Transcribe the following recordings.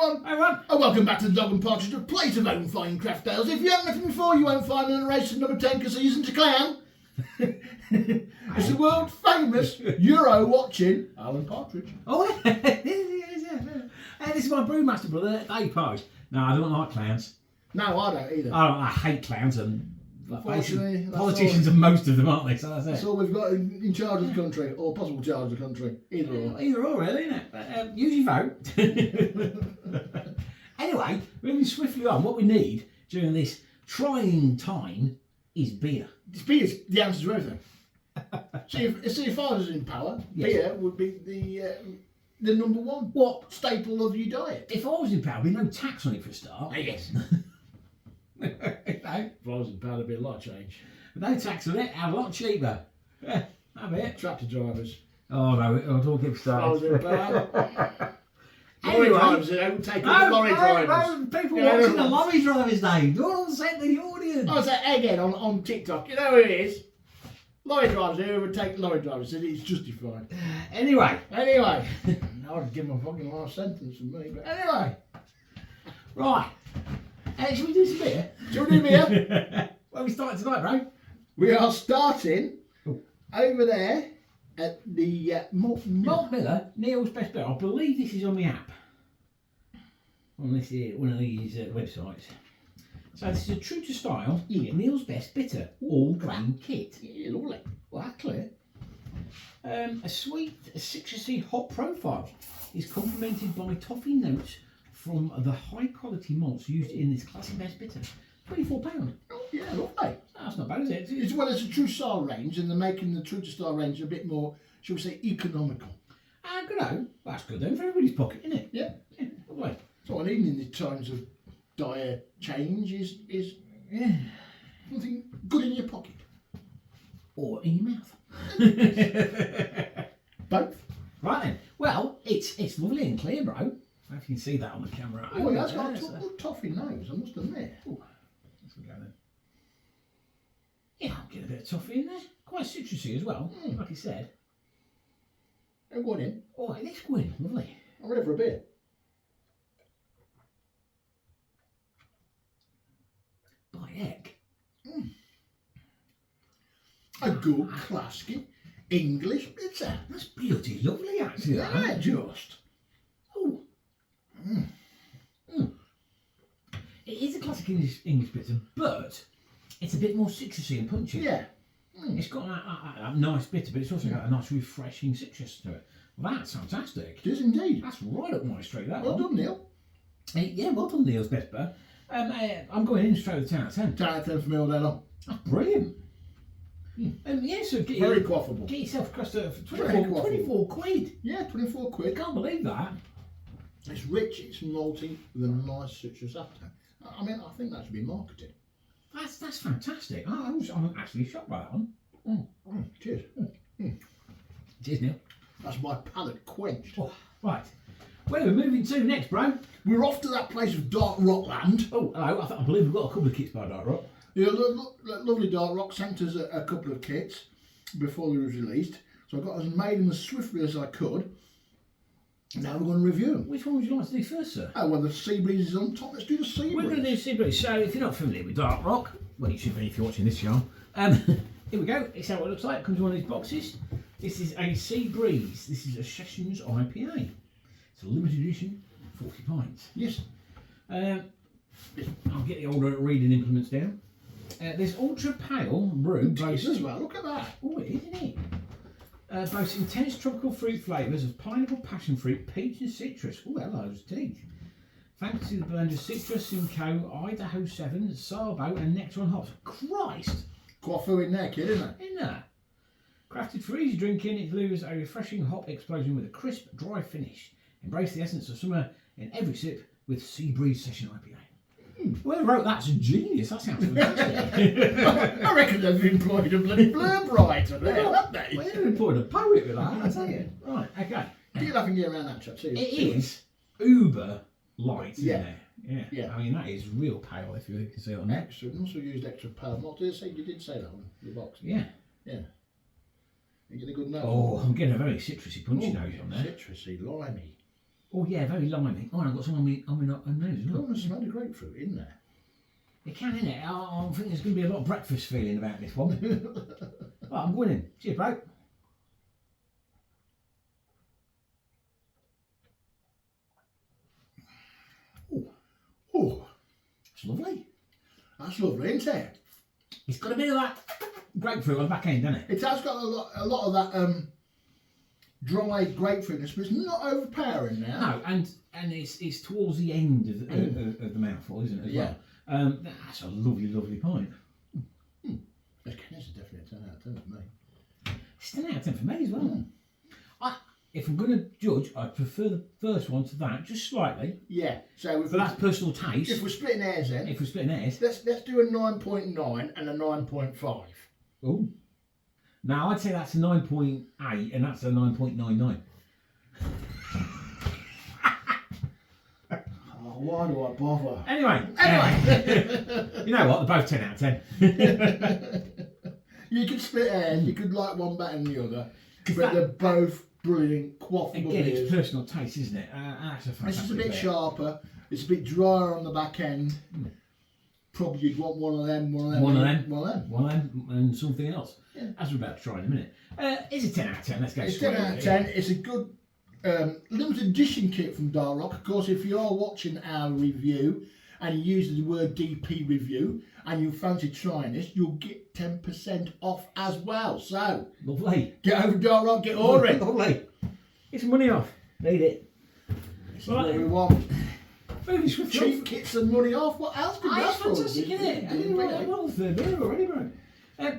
everyone. Hi everyone. And welcome back to the Dog and Partridge, a plate of own fine craft ales. If you haven't met it before, you won't find an narration number 10 because he isn't a clown. It's the world famous Euro watching Alan Partridge. Oh, this is my brewmaster brother, Dave Partridge. No, I don't like clowns. No, I don't either. I hate clowns and Unfortunately, politicians are most of them, aren't they? So that's all we've got in charge of the country, or possible charge of the country. Either or. Either or, really, isn't it? But, use your vote. Anyway, moving swiftly on, what we need during this trying time is beer. Beer's the answer to everything. See, if I was in power, Yes. beer would be the number one staple of your diet. If I was in power, there'd be no tax on it for a start. Yes. No. If I was in power, there'd be a lot of change. No tax on it, and a lot cheaper. Yeah, have it. Tractor drivers. Oh no, don't get If I was in started. power. Lorry drivers, they don't take up the lorry drivers. People Yeah, watching the lorry drivers, Dave. Don't upset the audience. I was again on TikTok. You know who it is? Lorry drivers. Whoever take lorry drivers said it's justified. Anyway, Anyway, I'd give him a fucking last sentence from me. But anyway, right. Should we do some beer? shall we do beer? Where are we starting tonight, bro? We are starting over there at the Malt Miller, Neill's Best Beer. I believe this is on the app. On this here, one of these websites. So this is a true to style Neill's Best Bitter all grain kit. Yeah, lovely. Well, that's clear. A sweet, citrusy hop profile is complemented by toffee notes from the high quality malts used in this classic Best Bitter. £24. Oh, yeah, lovely. That's not bad, is it? It's well, it's a true style range, and they're making the true to style range a bit more, shall we say, economical. Good though. That's good then for everybody's pocket, isn't it? Yeah. Yeah, lovely. So what I need in the times of dire change is Yeah. something good in your pocket. Or in your mouth. Both. Right then. Well, it's lovely and clear, bro. I don't know if you can see that on the camera. Oh, that's got a good toffee nose, I must admit. Ooh, let's go then. Yeah, I'll get a bit of toffee in there. Quite citrusy as well, like you said. And one in. Oh, it is good. Lovely. I'm ready for a beer. By heck. A good classic English bitter. That's bloody lovely, actually. Yeah, just. Oh. It is a classic English bitter, but it's a bit more citrusy and punchy. Yeah. It's got a nice bitter, but it's also got a nice refreshing citrus to it. Well, that's fantastic. It is indeed. That's right up my street, that Well one. done, Neil. Yeah, well done, Neill's Best Beer. I'm going in straight with 10 out of 10. 10 out of 10 for me all day long. That's brilliant. Yeah, so Very quaffable. Get yourself across to Very 24 quid. Yeah, 24 quid. Can't believe that. It's rich, it's malty, with a nice citrus after. I mean, I think that should be marketed. That's fantastic. I'm actually shocked by that one. Cheers. Cheers, Neil. That's my palate quenched. Oh, right. Where are we moving to next, bro? We're off to that place of Dark Rock land. Oh, hello. I believe we've got a couple of kits by Darkrocks. Yeah, lovely Dark Rock sent us a couple of kits before they were released. So I made them as swiftly as I could. Now we're going to review them. Which one would you like to do first, sir? Oh, well, the Seabreeze is on top. Let's do the Seabreeze. We're going to do Seabreeze. So, if you're not familiar with Darkrocks, well, you should be if you're watching this show. Here we go. It's how it looks like. It comes in one of these boxes. This is a Seabreeze. This is a Sessions IPA. It's a limited edition, 40 pints. Yes. I'll get the older reading implements down. There's ultra pale brew. Taste as well. Look at that. Oh, it is, isn't it? Boasts intense tropical fruit flavours of pineapple, passion fruit, peach and citrus. Oh, hello, those teeth. Thanks to the blend of Citrus, Simcoe, Idaho 7, Sabo and Nectar and hops. Christ! Quaffo in there, kid, isn't it? In there. Crafted for easy drinking, it delivers a refreshing hop explosion with a crisp, dry finish. Embrace the essence of summer in every sip with Seabreeze Session IPA. Whoever wrote that's a genius. That sounds fantastic. I reckon they've employed a bloody blurb writer there, haven't they? Well, you've employed a poet with that, I tell you. Right, okay. Get up and get around that chat, too. It is uber light, isn't Yeah. it? Yeah. I mean, that is real pale, if you can see it on there. Extra. You must have used extra pale. What did it say? You did say that on the box. Yeah. Yeah. You get a good nose. Oh, I'm getting a very citrusy, punchy nose on there. Citrusy, limey. Oh yeah, very limey. Oh, and I've got some on my nose as I well. want to smell the grapefruit in there. It can, innit? I think there's going to be a lot of breakfast feeling about this one. Right, I'm going in. Cheers, bro. Oh, it's lovely. That's lovely, isn't it? It's got a bit of that grapefruit on the back end, doesn't it? It has got a lot of that dry grapefruitness, but it's not overpowering now. No, and it's towards the end of the mouthful, isn't it, as well? That's a lovely, lovely pint. Again, it's definitely a 10 out of 10 for me. It's 10 out of 10 for me as well. If I'm going to judge, I prefer the first one to that, just slightly. Yeah, so But that's personal taste. if we're splitting hairs then, If we're splitting hairs. let's do a 9.9 and a 9.5. Oh. Now, I'd say that's a 9.8 and that's a 9.99. Why do I bother? Anyway. You know what? They're both 10 out of 10. You could split hairs, you could like one better than the other, but they're both brilliant, quaffable Again, beers. it's personal taste, isn't it? That's a This fantastic is a bit beer. sharper, it's a bit drier on the back end. Probably you'd want one of them. One of them and something else. Yeah. As we're about to try in a minute. It's a 10 out of 10. Let's go It's straight 10 out away. of 10. It's a good limited edition kit from Darkrocks. Of course, if you are watching our review and you use the word DP review and you fancy trying this, you'll get 10% off as well. So, Lovely. get over to Darkrocks, get ordering. Lovely. Get some money off. Need it. This is what we want. Moving swiftly. Cheap kits and money off. What else could It's that for? fantastic, isn't it? I didn't write well the third beer already, bro.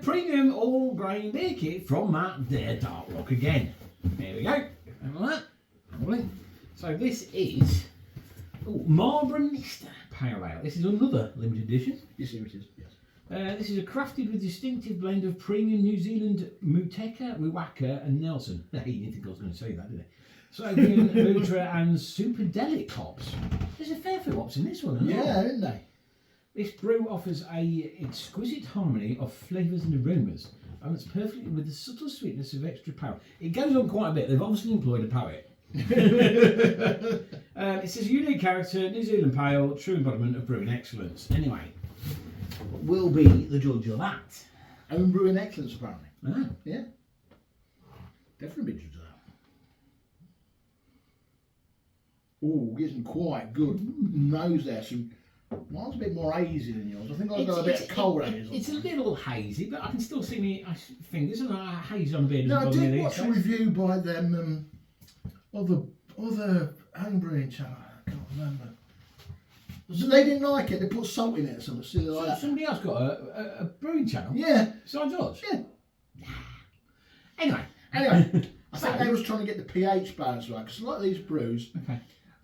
Premium all grain beer kit from that there Darkrock again. There we go. Remember that? Lovely. So this is Marbra Mist Pale Ale. This is another limited edition. Yes, it is. Yes. This is a crafted with distinctive blend of premium New Zealand Muteka, Ruaka and Nelson. He didn't think I was going to say that, did he? Slogan, Mutra and Superdelic hops. There's a fair few hops in this one, isn't there? Yeah, isn't they? This brew offers a exquisite harmony of flavours and aromas, balanced perfectly with the subtle sweetness of extra power. It goes on quite a bit. They've obviously employed a poet. It says unique character, New Zealand pale, true embodiment of brewing excellence. Anyway, we'll be the judge of that. Own brewing excellence, apparently. Ah. Yeah. Definitely be judge of that. Oh, getting quite good nose there. Mine's a bit more hazy than yours. I think I've got a bit of cold haze. It's a little hazy, but I can still see my fingers and a haze on the beard. No, I did watch a review by them other home brewing channel. I can't remember. So they didn't like it. They put salt in it or something silly like that. Somebody else got a brewing channel? Yeah. Besides yours? Yeah. Anyway. I think they was trying to get the pH balance right, because a lot of these brews,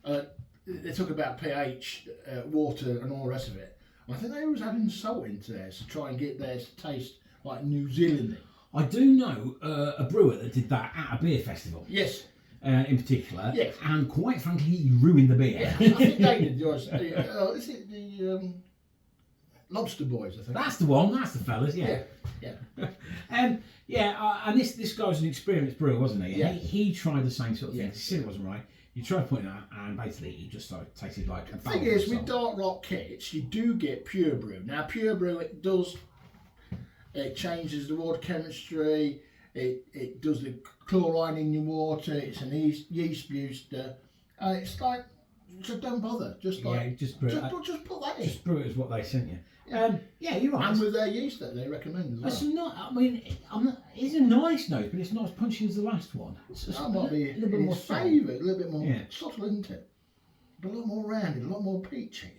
they talk about pH, water and all the rest of it. I think they was adding salt into theirs to try and get theirs to taste like New Zealand. I do know a brewer that did that at a beer festival. Yes. In particular. Yes. And quite frankly, he ruined the beer. Yeah, I think they did yours. Is it the Lobster Boys, I think? That's the one, that's the fellas, yeah. Yeah. And this guy was an experienced brewer, wasn't he? Yeah. He tried the same sort of thing. Yeah. He said it wasn't right. He tried putting it out, and basically it just started tasted like a The thing is, with Darkrock kits, you do get pure brew. Now, pure brew, it changes the water chemistry, it does the chlorine in your water, it's an yeast booster, and it's like, just don't bother, just just brew it. just put that in. Just brew it as what they sent you. Yeah, you're right. And with their yeast that they recommend as well. It's not. I mean, it's a nice note, but it's not as punchy as the last one. It's just That might be a little bit more flavour, a little bit more Yeah. subtle, isn't it? But a lot more rounded, a lot more peachy.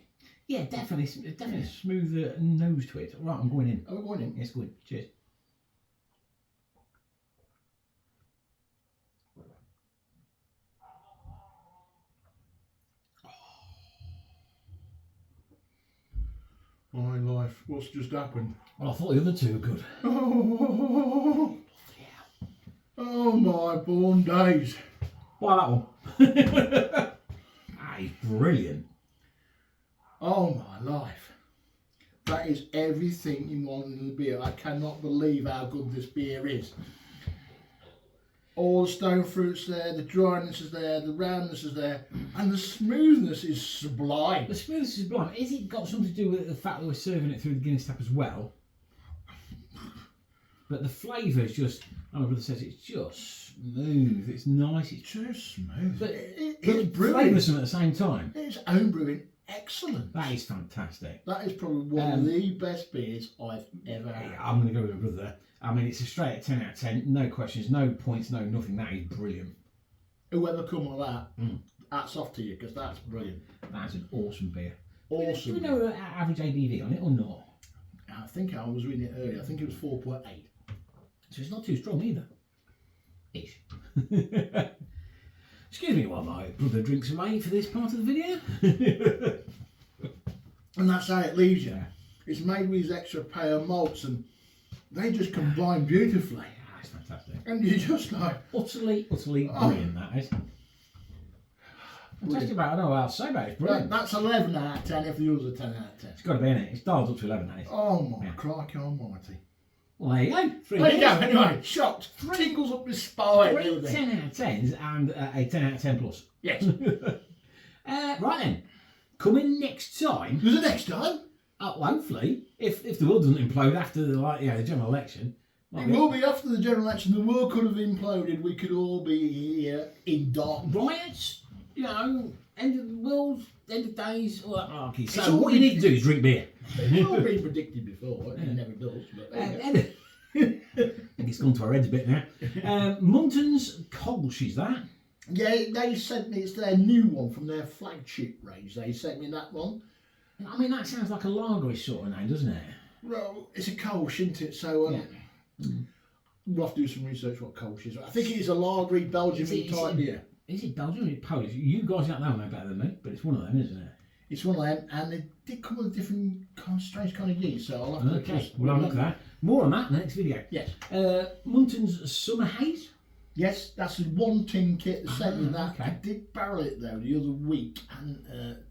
Yeah, definitely. Definitely smoother nose to it. Right, I'm going in. Oh, we're going in. Yes, good. Cheers. My life, what's just happened? Well, I thought the other two were good. Oh, my born days. Why that one? That is brilliant. Oh, my life. That is everything you want in the beer. I cannot believe how good this beer is. All the stone fruit's there, the dryness is there, the roundness is there, and the smoothness is sublime. The smoothness is sublime. Is it got something to do with the fact that we're serving it through the Guinness tap as well? But the flavour is just, my brother says, it's just smooth. It's nice. It's just smooth. But it's flavoursome at the same time. It's home brewing excellent. That is fantastic. That is probably one of the best beers I've ever had. I'm going to go with my brother. I mean, it's a straight at 10 out of 10. No questions, no points, no nothing. That is brilliant. Whoever come with that, hats off to you, because that's brilliant. That's an awesome beer. Awesome. Do we know average ABV on it or not? I think I was reading it earlier. I think it was 4.8. So it's not too strong either. Ish. Excuse me while my brother drinks away for this part of the video. And that's how it leaves you. It's made with these extra pale malts and they just combine beautifully. That's fantastic. And you're just like... Utterly brilliant, that is. Fantastic about it. I don't know what else to say about it. It's brilliant. That's 11 out of 10 if the others are 10 out of 10. It's got to be in it. It's dialed up to 11, that is. Oh my crikey almighty. Well, there you go. There you go. Anyway, shocked. Tingles up the spine. 3 10 out of 10s and a 10 out of 10 plus. Yes. Right then. Coming next time. There's a next time? Hopefully, if the world doesn't implode after the general election. It will be after the general election. The world could have imploded. We could all be here in dark riots. You know, end of the world, end of days, all that malarkey. So all what you need to do is drink beer. It's all been predicted before. It never does. But I think it's gone to our heads a bit now. Munton's Kolsch, is that? Yeah, they sent me, it's their new one from their flagship range. They sent me that one. I mean, that sounds like a lagerish sort of name, doesn't it? Well, it's a Kolsch, isn't it? So we'll have to do some research what Kolsch is. I think it is a lagery Belgian type beer. Is it Belgian or is it Polish? You guys out there know better than me, but it's one of them, isn't it? It's one of them, and they did come with a different strange kind of yeast, so I'll have to we'll have a look at that. More on that in the next video. Yes. Munton's Summer Haze? Yes, that's the one tin kit that sent me that. Okay. I did barrel it though the other week and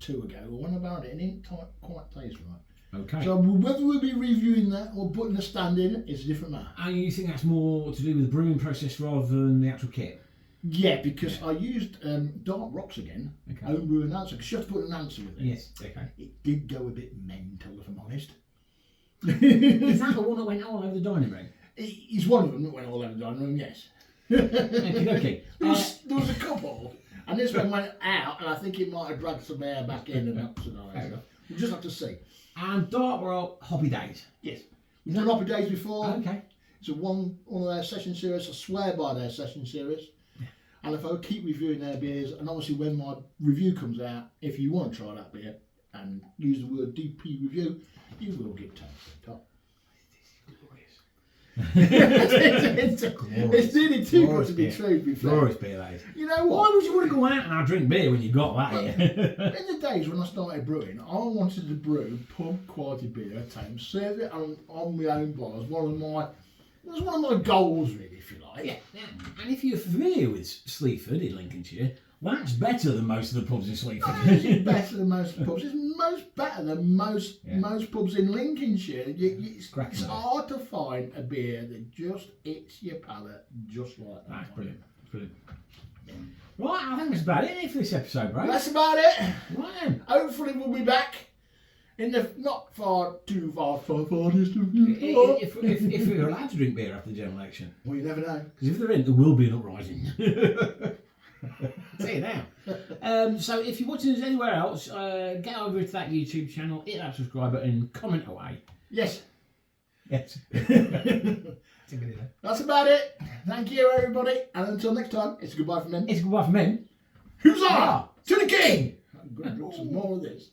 2 ago. When I barreled it, it didn't quite taste right. Okay. So whether we'll be reviewing that or putting a stand in is a different matter. And you think that's more to do with the brewing process rather than the actual kit? Yeah, because I used Darkrocks again, homebrew and answer, because you have to put an answer with it. Yes, okay. It did go a bit mental, if I'm honest. Is that the one that went all over the dining room? He's one of them that went all over the dining room, yes. Okay. There was a couple, and this one went out, and I think it might have dragged some air back in and up tonight. We'll just have to see. And Darkrocks Hobby Days? Yes. We've done Hobby Days before. Okay. It's one of their session series. I swear by their session series. And if I keep reviewing their beers, and obviously when my review comes out, if you want to try that beer and use the word DP review, you will get 10 to the top. It's nearly too good to be true, to be fair. Glorious beer, that is. You know what? Why would you want to go out and drink beer when you got that here? In the days when I started brewing, I wanted to brew pub quality beer at times, serve it on my own bar. It was one of my goals, really, if you like. Yeah. And if you're familiar with Sleaford in Lincolnshire, that's better than most of the pubs in Sleaford. It's better than most pubs. It's better than most pubs in Lincolnshire. It's hard to find a beer that just hits your palate just like that. That's brilliant. Yeah. Right, I think that's about it for this episode, bro. That's about it. Right then. Hopefully we'll be back in the not too far distant. If we're allowed to drink beer after the general election. Well, you never know. Because if there isn't, there will be an uprising. I'll tell you now. So if you're watching us anywhere else, get over to that YouTube channel, hit that subscribe button, comment away. Yes. Yes. That's about it. Thank you, everybody. And until next time, it's goodbye from men. It's goodbye from men. Huzzah! To the king! I'm going to drink some more of this.